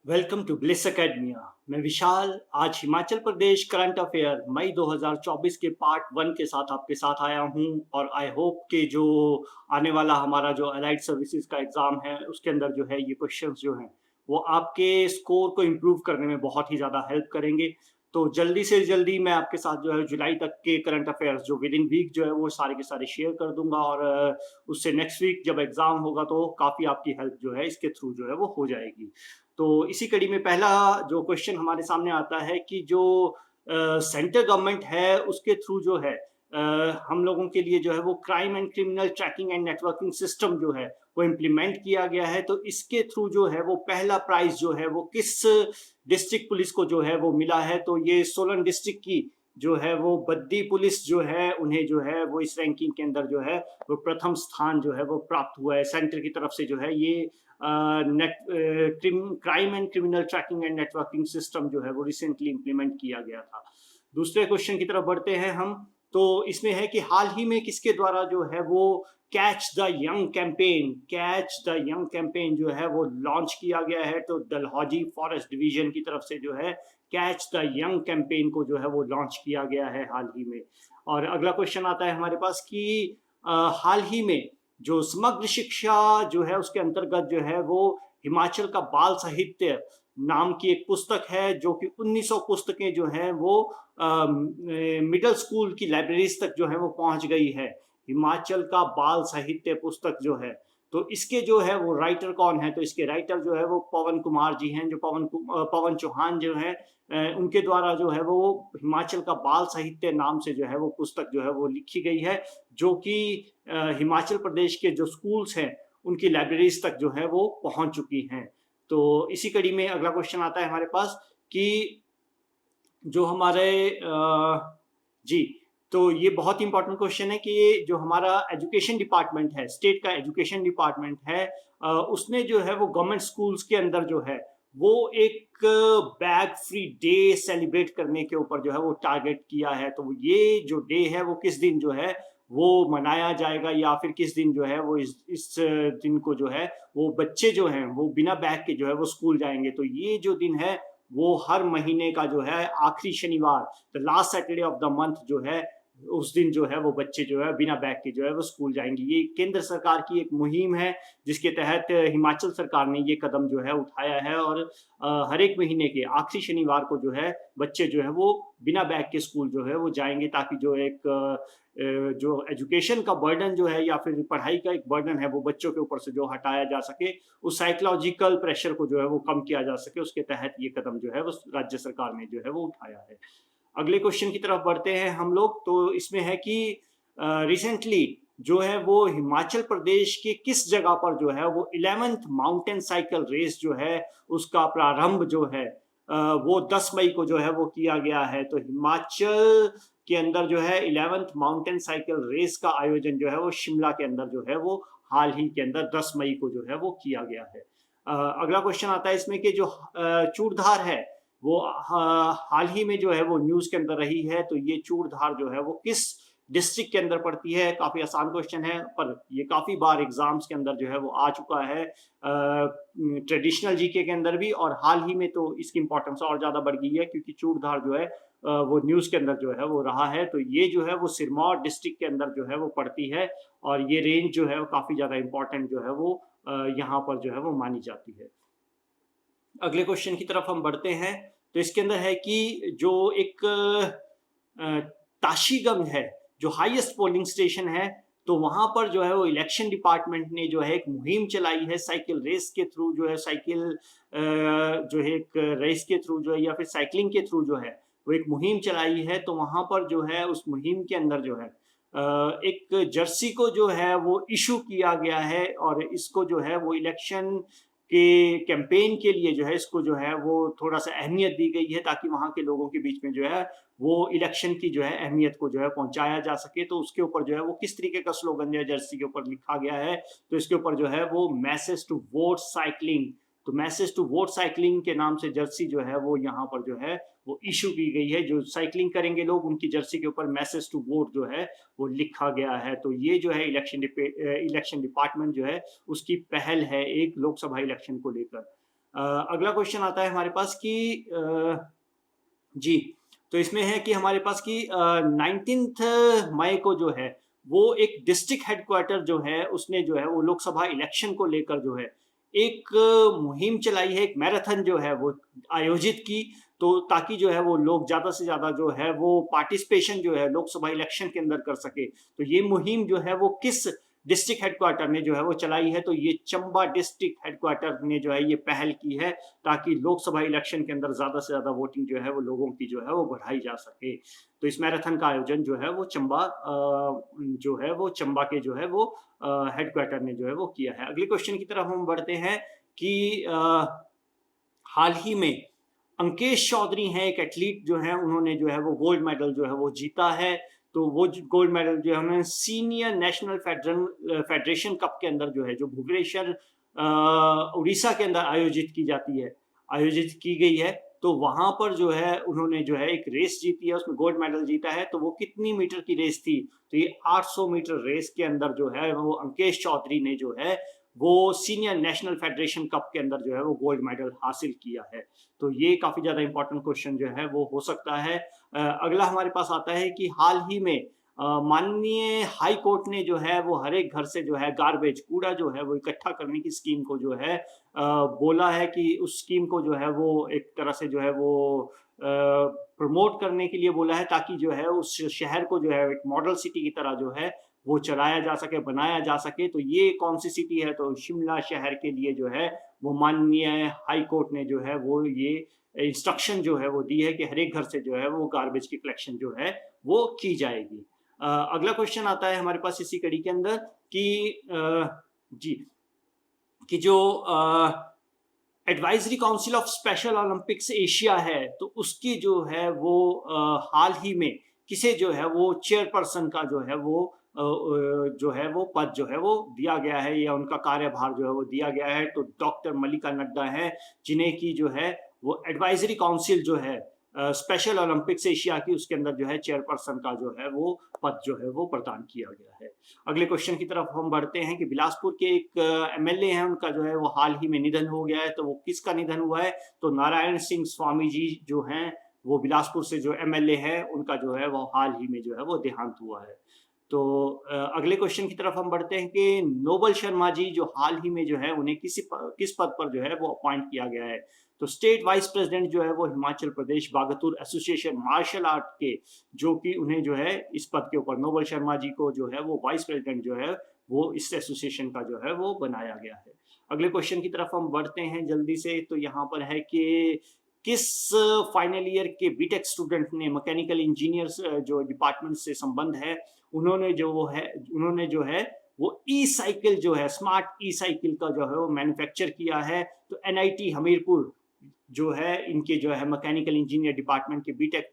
Welcome to bliss academia. मैं विशाल आज Himachal Pradesh current affair मई 2024 के पार्ट वन के साथ आपके साथ आया हूं। और आई होप कि जो आने वाला हमारा जो अलाइड सर्विसेज का एग्ज़ाम है उसके अंदर जो है ये क्वेश्चंस जो हैं वो आपके स्कोर को इम्प्रूव करने में बहुत ही ज़्यादा हेल्प करेंगे। तो जल्दी से जल्दी मैं आपके साथ जो है जुलाई तक के करंट अफेयर्स जो विद इन वीक जो है वो सारे के सारे शेयर कर दूंगा। और उससे नेक्स्ट वीक जब एग्ज़ाम होगा तो काफ़ी आपकी हेल्प जो है इसके थ्रू जो है वो हो जाएगी। तो इसी कड़ी में पहला जो क्वेश्चन हमारे सामने आता है कि जो सेंट्रल गवर्नमेंट है उसके थ्रू जो है हम लोगों के लिए जो है वो crime and criminal tracking and networking system जो है वो इम्प्लीमेंट किया गया है। तो इसके थ्रू जो है वो पहला प्राइज जो है वो किस डिस्ट्रिक्ट पुलिस को जो है वो मिला है। तो ये सोलन डिस्ट्रिक्ट की जो है वो बद्दी पुलिस जो है उन्हें जो है वो इस रैंकिंग के अंदर जो है वो प्रथम स्थान जो है वो प्राप्त हुआ है। सेंटर की तरफ से जो है ये crime and criminal tracking and networking system जो है वो रिसेंटली इंप्लीमेंट किया गया था। दूसरे क्वेश्चन की तरफ बढ़ते हैं हम। तो इसमें है कि हाल ही में किसके द्वारा जो है वो कैच द यंग कैंपेन जो है वो लॉन्च किया गया है। तो डलहौजी फॉरेस्ट डिवीजन की तरफ से जो है कैच द यंग कैंपेन को जो है वो लॉन्च किया गया है हाल ही में। और अगला क्वेश्चन आता है हमारे पास कि हाल ही में जो समग्र शिक्षा जो है उसके अंतर्गत जो है वो हिमाचल का बाल साहित्य नाम की एक पुस्तक है जो कि 1900 पुस्तकें जो है वो मिडिल स्कूल की लाइब्रेरीज तक जो है वो पहुंच गई है। हिमाचल का बाल साहित्य पुस्तक जो है तो इसके जो है वो राइटर कौन है। तो इसके राइटर जो है वो पवन कुमार जी हैं, जो पवन चौहान जो है उनके द्वारा जो है वो हिमाचल का बाल साहित्य नाम से जो है वो पुस्तक जो है वो लिखी गई है, जो कि हिमाचल प्रदेश के जो स्कूल्स हैं उनकी लाइब्रेरीज तक जो है वो पहुंच चुकी हैं। तो इसी कड़ी में अगला क्वेश्चन आता है हमारे पास कि जो हमारे जी, तो ये बहुत ही इंपॉर्टेंट क्वेश्चन है कि ये जो हमारा एजुकेशन डिपार्टमेंट है, स्टेट का एजुकेशन डिपार्टमेंट है, उसने जो है वो गवर्नमेंट स्कूल्स के अंदर जो है वो एक बैग फ्री डे सेलिब्रेट करने के ऊपर जो है वो टारगेट किया है। तो ये जो डे है वो किस दिन जो है वो मनाया जाएगा, या फिर किस दिन जो है वो इस दिन को जो है वो बच्चे जो हैं वो बिना बैग के जो है वो स्कूल जाएंगे। तो ये जो दिन है वो हर महीने का जो है आखिरी शनिवार, the last Saturday of the month जो है उस दिन जो है वो बच्चे जो है बिना बैग के जो है वो स्कूल जाएंगे। ये केंद्र सरकार की एक मुहिम है जिसके तहत हिमाचल सरकार ने ये कदम जो है उठाया है। और हर एक महीने के आखिरी शनिवार को जो है बच्चे जो है वो बिना बैग के स्कूल जो है वो जाएंगे, ताकि जो एक जो एजुकेशन का बर्डन जो है या फिर पढ़ाई का एक बर्डन है वो बच्चों के ऊपर से जो हटाया जा सके, उस साइकोलॉजिकल प्रेशर को जो है वो कम किया जा सके, उसके तहत ये कदम जो है वो राज्य सरकार ने जो है वो उठाया है। अगले क्वेश्चन की तरफ बढ़ते हैं हम लोग। तो इसमें है कि रिसेंटली जो है वो हिमाचल प्रदेश के किस जगह पर जो है वो 11th माउंटेन साइकिल रेस जो है उसका प्रारंभ जो है वो 10 मई को जो है वो किया गया है। तो हिमाचल के अंदर जो है 11th माउंटेन साइकिल रेस का आयोजन जो है वो शिमला के अंदर जो है वो हाल ही के अंदर 10 मई को जो है वो किया गया है। अगला क्वेश्चन आता है इसमें कि जो चूड़धार है वो हाल ही में जो है वो न्यूज के अंदर रही है। तो ये चूड़धार जो है वो किस डिस्ट्रिक्ट के अंदर पड़ती है। काफी आसान क्वेश्चन है पर ये काफी बार एग्जाम्स के अंदर जो है वो आ चुका है, ट्रेडिशनल जीके के अंदर भी, और हाल ही में तो इसकी इंपॉर्टेंस और ज्यादा बढ़ गई है क्योंकि चूड़धार जो है वो न्यूज के अंदर जो है वो रहा है। तो ये जो है वो सिरमौर डिस्ट्रिक्ट के अंदर जो है वो पड़ती है और ये रेंज जो है वो काफी ज्यादा इंपॉर्टेंट जो है वो यहाँ पर जो है वो मानी जाती है। अगले क्वेश्चन की तरफ हम बढ़ते हैं। तो इसके अंदर है कि जो एक ताशीगंज है जो हाईएस्ट पोलिंग स्टेशन है, तो वहां पर जो है वो इलेक्शन डिपार्टमेंट ने जो है एक मुहिम चलाई है साइकिल रेस के थ्रू, जो है साइकिल जो है एक रेस के थ्रू जो है या फिर साइकिलिंग के थ्रू जो है वो एक मुहिम चलाई है। तो वहां पर जो है उस मुहिम के अंदर जो है एक जर्सी को जो है वो इशू किया गया है और इसको जो है वो इलेक्शन के कैंपेन के लिए जो है इसको जो है वो थोड़ा सा अहमियत दी गई है, ताकि वहाँ के लोगों के बीच में जो है वो इलेक्शन की जो है अहमियत को जो है पहुंचाया जा सके। तो उसके ऊपर जो है वो किस तरीके का स्लोगन जो है जर्सी के ऊपर लिखा गया है, तो इसके ऊपर जो है वो मैसेज टू वोट साइकिलिंग, तो मैसेज टू वोट साइकिलिंग के नाम से जर्सी जो है वो यहाँ पर जो है वो इशू की गई है। जो साइकिलिंग करेंगे लोग उनकी जर्सी के ऊपर मैसेज टू वोट जो है वो लिखा गया है। तो ये जो है इलेक्शन डिपार्टमेंट जो है उसकी पहल है एक लोकसभा इलेक्शन को लेकर। अगला क्वेश्चन आता है हमारे पास कि जी, तो इसमें है कि हमारे पास कि 19 मई को जो है वो एक डिस्ट्रिक्ट हेडक्वार्टर जो है उसने जो है वो लोकसभा इलेक्शन को लेकर जो है एक मुहिम चलाई है, एक मैराथन जो है वो आयोजित की, तो ताकि जो है वो लोग ज़्यादा से ज़्यादा जो है वो पार्टिसिपेशन जो है लोकसभा इलेक्शन के अंदर कर सके। तो ये मुहिम जो है वो किस डिस्ट्रिक्ट हेडक्वार्टर ने जो है वो चलाई है, तो ये चंबा डिस्ट्रिक्ट हेडक्वार्टर ने जो है ये पहल की है, ताकि लोकसभा इलेक्शन के अंदर ज़्यादा से ज़्यादा वोटिंग जो है वो लोगों की जो है वो बढ़ाई जा सके। तो इस मैराथन का आयोजन जो है वो चंबा जो है वो चंबा के जो है वो हेडक्वार्टर ने जो है वो किया है। अगले क्वेश्चन की तरफ हम बढ़ते हैं कि हाल ही में अंकेश चौधरी हैं, एक एथलीट जो है, उन्होंने जो है वो गोल्ड मेडल जो है वो जीता है। तो वो गोल्ड मेडल जो है उन्होंने सीनियर नेशनल फेडरेशन कप के अंदर जो है, जो भुवनेश्वर उड़ीसा के अंदर आयोजित की गई है, तो वहां पर जो है उन्होंने जो है एक रेस जीती है, उसमें गोल्ड मेडल जीता है। तो वो कितनी मीटर की रेस थी, तो ये 800 मीटर रेस के अंदर जो है वो अंकेश चौधरी ने जो है वो सीनियर नेशनल फेडरेशन कप के अंदर जो है वो गोल्ड मेडल हासिल किया है। तो ये काफी ज्यादा इंपॉर्टेंट क्वेश्चन जो है वो हो सकता है। अगला हमारे पास आता है कि हाल ही में माननीय हाई कोर्ट ने जो है वो हर एक घर से जो है गार्बेज, कूड़ा जो है वो इकट्ठा करने की स्कीम को जो है बोला है कि उस स्कीम को जो है वो एक तरह से जो है वो प्रमोट करने के लिए बोला है, ताकि जो है उस शहर को जो है एक मॉडल सिटी की तरह जो है वो चलाया जा सके, बनाया जा सके। तो ये कौन सी सिटी है, तो शिमला शहर के लिए जो है वो माननीय हाई कोर्ट ने जो है वो ये इंस्ट्रक्शन जो है वो दी है कि हर एक घर से जो है वो गार्बेज की कलेक्शन जो है वो की जाएगी। अगला क्वेश्चन आता है हमारे पास इसी कड़ी के अंदर कि जी, कि जो advisory council of special Olympics Asia है, तो उसकी जो है वो हाल ही में किसे जो है वो चेयरपर्सन का जो है वो पद जो है वो दिया गया है, या उनका कार्यभार जो है वो दिया गया है। तो डॉक्टर मल्लिका नड्डा है, जिन्हें की जो है वो एडवाइजरी काउंसिल जो है स्पेशल ओलंपिक्स एशिया की, उसके अंदर जो है चेयरपर्सन का जो है वो पद जो है वो प्रदान किया गया है। अगले क्वेश्चन की तरफ हम बढ़ते हैं कि बिलासपुर के एक एमएलए हैं, उनका जो है वो हाल ही में निधन हो गया है। तो वो किसका निधन हुआ है, तो नारायण सिंह स्वामी जी जो हैं, वो बिलासपुर से जो एमएलए है, उनका जो है वो हाल ही में जो है वो देहांत हुआ है। तो अगले क्वेश्चन की तरफ हम बढ़ते हैं कि नोबल शर्मा जी जो हाल ही में जो है उन्हें किस पद पर जो है वो अपॉइंट किया गया है, तो स्टेट वाइस प्रेसिडेंट जो है वो Himachal Pradesh बागतुर association martial art के, जो कि उन्हें जो है इस पद के ऊपर नोबल शर्मा जी को जो है वो वाइस प्रेसिडेंट जो है वो इस एसोसिएशन का जो है वो बनाया गया है। अगले क्वेश्चन की तरफ हम बढ़ते हैं जल्दी से। तो यहाँ पर है कि किस फाइनल ईयर के बीटेक स्टूडेंट ने मैकेनिकल इंजीनियर्स जो डिपार्टमेंट से संबंध है, उन्होंने जो है वो ई साइकिल जो है, स्मार्ट ई साइकिल का जो है वो मैन्युफैक्चर किया है। तो एनआईटी हमीरपुर जो है, इनके जो है मैकेनिकल इंजीनियर डिपार्टमेंट के बीटेक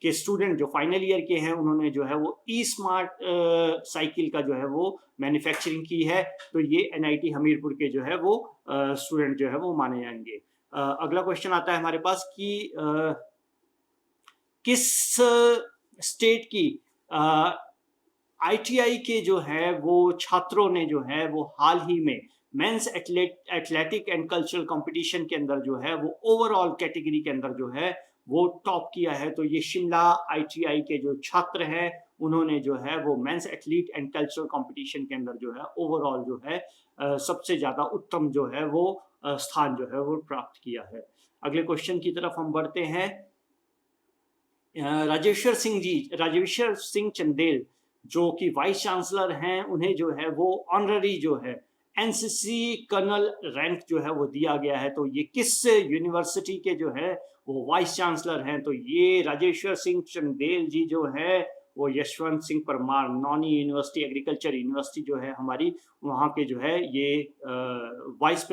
के स्टूडेंट जो फाइनल ईयर के हैं, उन्होंने जो है वो ई स्मार्ट साइकिल का जो है वो मैन्युफैक्चरिंग की है। तो ये एनआईटी हमीरपुर के जो है वो स्टूडेंट जो है वो माने जाएंगे। अगला क्वेश्चन आता है हमारे पास कि किस स्टेट की आईटीआई के जो है वो छात्रों ने जो है वो हाल ही में men's athletic and cultural competition के अंदर जो है वो ओवरऑल कैटेगरी के अंदर जो है वो टॉप किया है। तो ये शिमला आईटीआई के जो छात्र हैं, उन्होंने जो है वो men's athlete and cultural competition के अंदर जो है ओवरऑल जो है सबसे ज्यादा उत्तम जो है वो स्थान जो है वो प्राप्त किया है। अगले क्वेश्चन की तरफ हम बढ़ते हैं। राजेश्वर सिंह चंदेल जो कि वाइस चांसलर हैं, उन्हें जो है वो ऑनररी जो है एनसीसी कर्नल रैंक जो है वो दिया गया है। तो ये किस यूनिवर्सिटी के जो है वो वाइस चांसलर हैं, तो ये राजेश्वर सिंह चंदेल जी जो है वो Yashwant Singh Parmar Noni university agriculture university जो है हमारी, वहाँ के जो है ये वाइस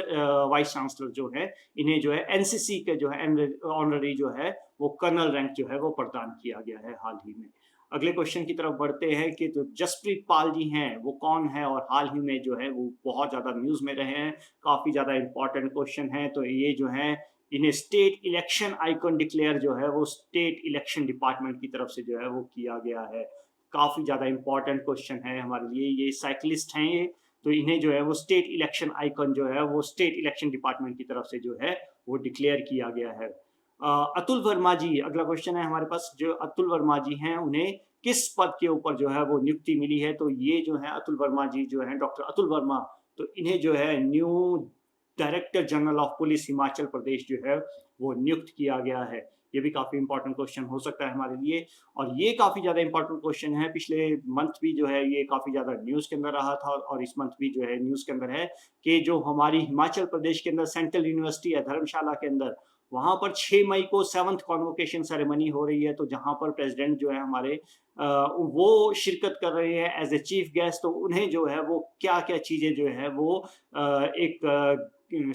चांसलर जो है, इन्हें जो है एनसीसी के जो है ऑनररी जो है वो कर्नल रैंक जो है वो प्रदान किया गया है हाल ही में। अगले क्वेश्चन की तरफ बढ़ते हैं कि जो जसप्रीत पाल जी हैं वो कौन है, और हाल ही में जो है वो बहुत ज़्यादा न्यूज़ में रहे हैं, काफ़ी ज़्यादा इंपॉर्टेंट क्वेश्चन है। तो ये जो है इन्हें स्टेट इलेक्शन आइकन डिक्लेयर जो है वो स्टेट इलेक्शन डिपार्टमेंट की तरफ से जो है वो किया गया है। काफ़ी ज़्यादा इंपॉर्टेंट क्वेश्चन है हमारे लिए। ये साइकिलिस्ट हैं ये, तो इन्हें जो है वो स्टेट इलेक्शन आइकन जो है वो स्टेट इलेक्शन डिपार्टमेंट की तरफ से जो है वो डिक्लेयर किया गया है। अतुल वर्मा जी, अगला क्वेश्चन है हमारे पास, जो अतुल वर्मा जी हैं उन्हें किस पद के ऊपर जो है वो नियुक्ति मिली है? तो ये जो है अतुल वर्मा जी जो है, डॉक्टर अतुल वर्मा, तो इन्हें जो है new director general of police Himachal Pradesh जो है वो नियुक्त किया गया है। ये भी काफ़ी इंपॉर्टेंट क्वेश्चन हो सकता है हमारे लिए, और ये काफ़ी ज़्यादा इंपॉर्टेंट क्वेश्चन है। पिछले मंथ भी जो है ये काफ़ी ज़्यादा न्यूज़ के अंदर रहा था, और इस मंथ भी जो है न्यूज़ के अंदर है कि जो हमारी हिमाचल प्रदेश के अंदर सेंट्रल यूनिवर्सिटी है धर्मशाला के अंदर, वहाँ पर 6 मई को 7th कॉन्वोकेशन सेरेमनी हो रही है। तो जहाँ पर प्रेसिडेंट जो है हमारे वो शिरकत कर रहे हैं एज ए चीफ गेस्ट। तो उन्हें जो है वो क्या क्या चीज़ें जो है वो एक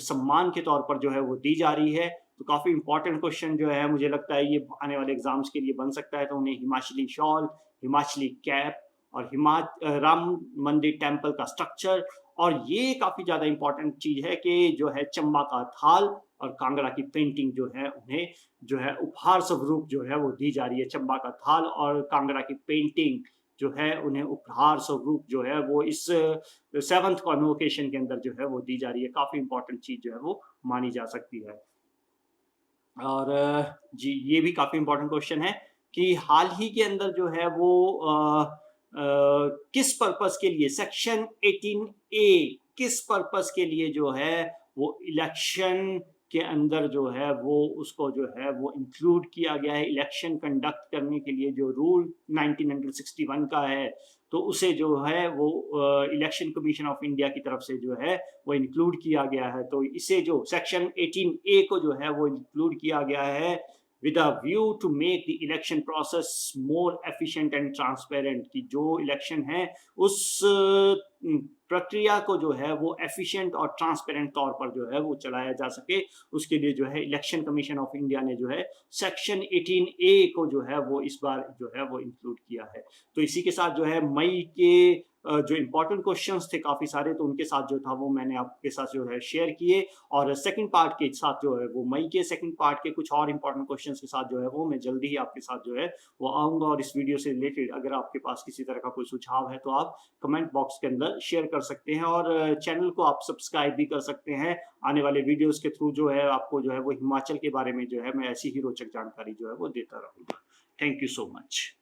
सम्मान के तौर पर जो है वो दी जा रही है। तो काफ़ी इंपॉर्टेंट क्वेश्चन जो है, मुझे लगता है ये आने वाले एग्जाम्स के लिए बन सकता है। तो उन्हें हिमाचली शॉल, हिमाचली कैप और राम मंदिर टेम्पल का स्ट्रक्चर, और ये काफ़ी ज़्यादा इंपॉर्टेंट चीज़ है कि जो है चंबा का थाल और कांगड़ा की पेंटिंग जो है उन्हें जो है उपहार स्वरूप जो है वो दी जा रही है। चंबा का थाल और कांगड़ा की पेंटिंग जो है उन्हें उपहार स्वरूप जो है वो इस 7th कॉन्वोकेशन के अंदर जो है वो दी जा रही है। काफ़ी इंपॉर्टेंट चीज़ जो है वो मानी जा सकती है। और जी, ये भी काफ़ी इंपॉर्टेंट क्वेश्चन है कि हाल ही के अंदर जो है वो किस पर्पस के लिए सेक्शन 18A किस पर्पस के लिए जो है वो इलेक्शन के अंदर जो है वो उसको जो है वो इंक्लूड किया गया है। इलेक्शन कंडक्ट करने के लिए जो रूल 1961 का है, तो उसे जो है वो इलेक्शन कमीशन ऑफ इंडिया की तरफ से जो है वो इंक्लूड किया गया है। तो इसे जो सेक्शन 18A को जो है वो इंक्लूड किया गया है with a view to make the election process more efficient and transparent, कि जो इलेक्शन है उस प्रक्रिया को जो है वो एफिशिएंट और ट्रांसपेरेंट तौर पर जो है वो चलाया जा सके। उसके लिए जो है इलेक्शन कमीशन ऑफ इंडिया ने जो है सेक्शन 18A को जो है वो इस बार जो है वो इंक्लूड किया है। तो इसी के साथ जो है मई के जो इंपॉर्टेंट क्वेश्चंस थे काफ़ी सारे, तो उनके साथ जो था वो मैंने आपके साथ जो है शेयर किए। और सेकंड पार्ट के साथ जो है वो मई के सेकंड पार्ट के कुछ और इंपॉर्टेंट क्वेश्चंस के साथ जो है वो मैं जल्दी ही आपके साथ जो है वो आऊँगा। और इस वीडियो से रिलेटेड अगर आपके पास किसी तरह का कोई सुझाव है तो आप कमेंट बॉक्स के अंदर शेयर कर सकते हैं, और चैनल को आप सब्सक्राइब भी कर सकते हैं। आने वाले वीडियोज़ के थ्रू जो है आपको जो है वो हिमाचल के बारे में जो है मैं ऐसी ही रोचक जानकारी जो है वो देता रहूँगा। Thank you so much.